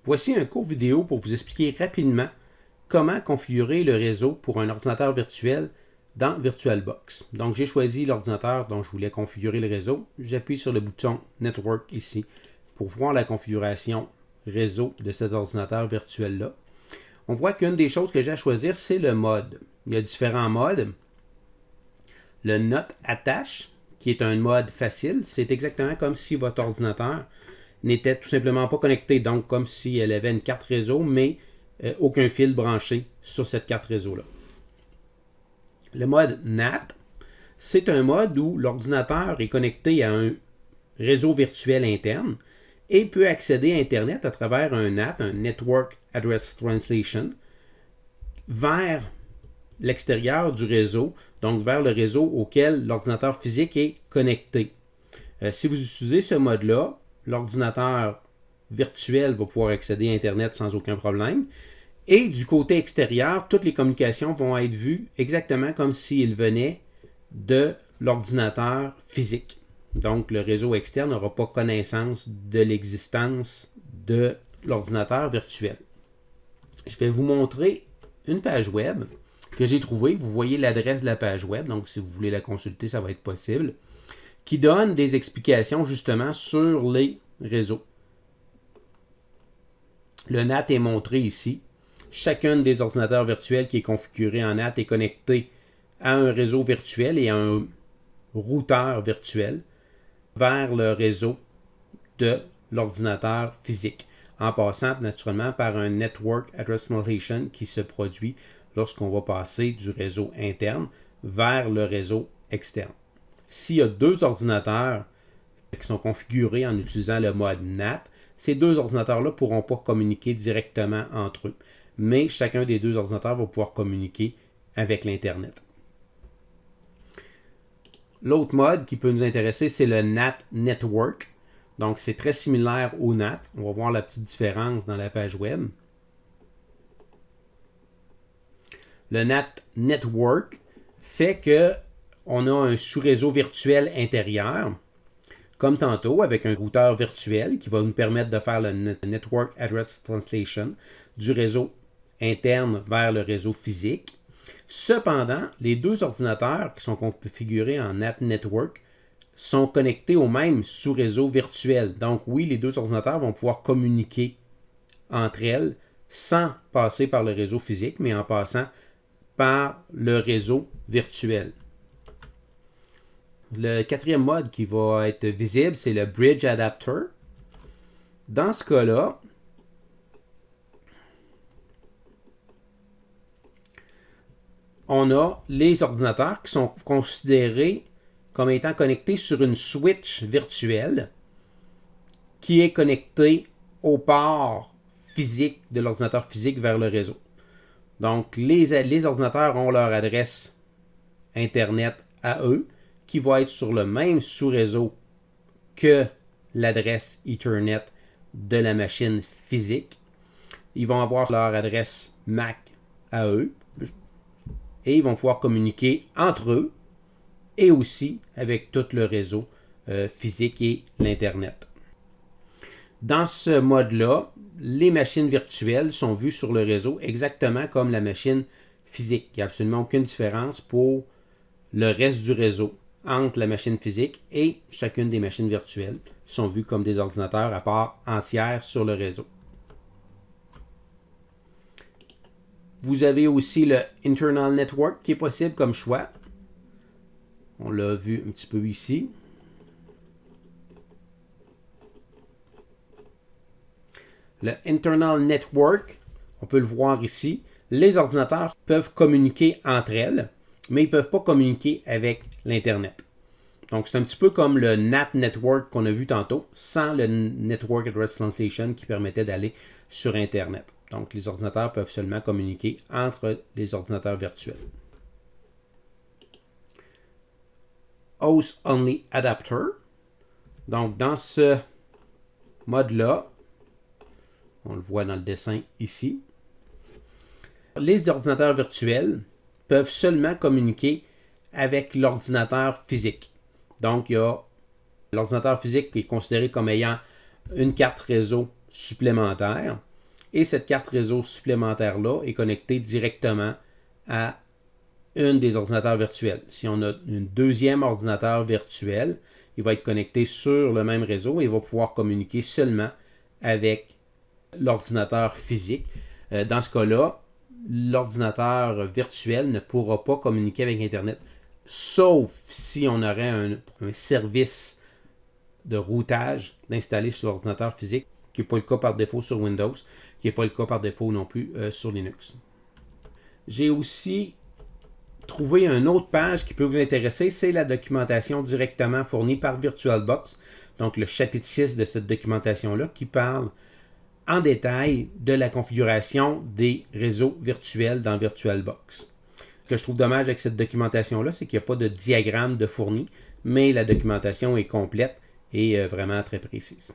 Voici un court vidéo pour vous expliquer rapidement comment configurer le réseau pour un ordinateur virtuel dans VirtualBox. Donc, j'ai choisi l'ordinateur dont je voulais configurer le réseau. J'appuie sur le bouton Network ici pour voir la configuration réseau de cet ordinateur virtuel-là. On voit qu'une des choses que j'ai à choisir, c'est le mode. Il y a différents modes. Le Not Attach, qui est un mode facile, c'est exactement comme si votre ordinateur n'était tout simplement pas connecté, donc comme si elle avait une carte réseau, mais aucun fil branché sur cette carte réseau-là. Le mode NAT, c'est un mode où l'ordinateur est connecté à un réseau virtuel interne et peut accéder à Internet à travers un NAT, un Network Address Translation, vers l'extérieur du réseau, donc vers le réseau auquel l'ordinateur physique est connecté. Si vous utilisez ce mode-là, l'ordinateur virtuel va pouvoir accéder à Internet sans aucun problème. Et du côté extérieur, toutes les communications vont être vues exactement comme s'ils venaient de l'ordinateur physique. Donc, le réseau externe n'aura pas connaissance de l'existence de l'ordinateur virtuel. Je vais vous montrer une page web que j'ai trouvée. Vous voyez l'adresse de la page web, donc si vous voulez la consulter, ça va être possible, qui donne des explications justement sur les réseaux. Le NAT est montré ici. Chacun des ordinateurs virtuels qui est configuré en NAT est connecté à un réseau virtuel et à un routeur virtuel vers le réseau de l'ordinateur physique, en passant naturellement par un Network Address Translation qui se produit lorsqu'on va passer du réseau interne vers le réseau externe. S'il y a deux ordinateurs qui sont configurés en utilisant le mode NAT, ces deux ordinateurs-là ne pourront pas communiquer directement entre eux, mais chacun des deux ordinateurs va pouvoir communiquer avec l'Internet. L'autre mode qui peut nous intéresser, c'est le NAT Network. Donc, c'est très similaire au NAT. On va voir la petite différence dans la page web. Le NAT Network fait qu'on a un sous-réseau virtuel intérieur, comme tantôt, avec un routeur virtuel qui va nous permettre de faire le Network Address Translation du réseau interne vers le réseau physique. Cependant, les deux ordinateurs qui sont configurés en NAT Network sont connectés au même sous-réseau virtuel. Donc oui, les deux ordinateurs vont pouvoir communiquer entre elles sans passer par le réseau physique, mais en passant par le réseau virtuel. Le quatrième mode qui va être visible, c'est le Bridge Adapter. Dans ce cas-là, on a les ordinateurs qui sont considérés comme étant connectés sur une switch virtuelle qui est connectée au port physique de l'ordinateur physique vers le réseau. Donc, les ordinateurs ont leur adresse Internet à eux, qui va être sur le même sous-réseau que l'adresse Ethernet de la machine physique. Ils vont avoir leur adresse MAC à eux et ils vont pouvoir communiquer entre eux et aussi avec tout le réseau physique et l'Internet. Dans ce mode-là, les machines virtuelles sont vues sur le réseau exactement comme la machine physique. Il n'y a absolument aucune différence pour le reste du réseau entre la machine physique et chacune des machines virtuelles sont vues comme des ordinateurs à part entière sur le réseau. Vous avez aussi le Internal Network qui est possible comme choix. On l'a vu un petit peu ici. Le Internal Network, on peut le voir ici. Les ordinateurs peuvent communiquer entre elles, mais ils ne peuvent pas communiquer avec l'Internet. Donc, c'est un petit peu comme le NAT Network qu'on a vu tantôt, sans le Network Address Translation qui permettait d'aller sur Internet. Donc, les ordinateurs peuvent seulement communiquer entre les ordinateurs virtuels. Host Only Adapter. Donc, dans ce mode-là, on le voit dans le dessin ici, les ordinateurs virtuels peuvent seulement communiquer avec l'ordinateur physique. Donc, il y a l'ordinateur physique qui est considéré comme ayant une carte réseau supplémentaire Et cette carte réseau supplémentaire-là est connectée directement à une des ordinateurs virtuels. Si on a un deuxième ordinateur virtuel, il va être connecté sur le même réseau et il va pouvoir communiquer seulement avec l'ordinateur physique. Dans ce cas-là, l'ordinateur virtuel ne pourra pas communiquer avec Internet, sauf si on aurait un service de routage d'installer sur l'ordinateur physique, qui n'est pas le cas par défaut sur Windows, qui n'est pas le cas par défaut non plus sur Linux. J'ai aussi trouvé une autre page qui peut vous intéresser, c'est la documentation directement fournie par VirtualBox, donc le chapitre 6 de cette documentation-là qui parle en détail de la configuration des réseaux virtuels dans VirtualBox. Ce que je trouve dommage avec cette documentation-là, c'est qu'il n'y a pas de diagramme de fourni, mais la documentation est complète et vraiment très précise.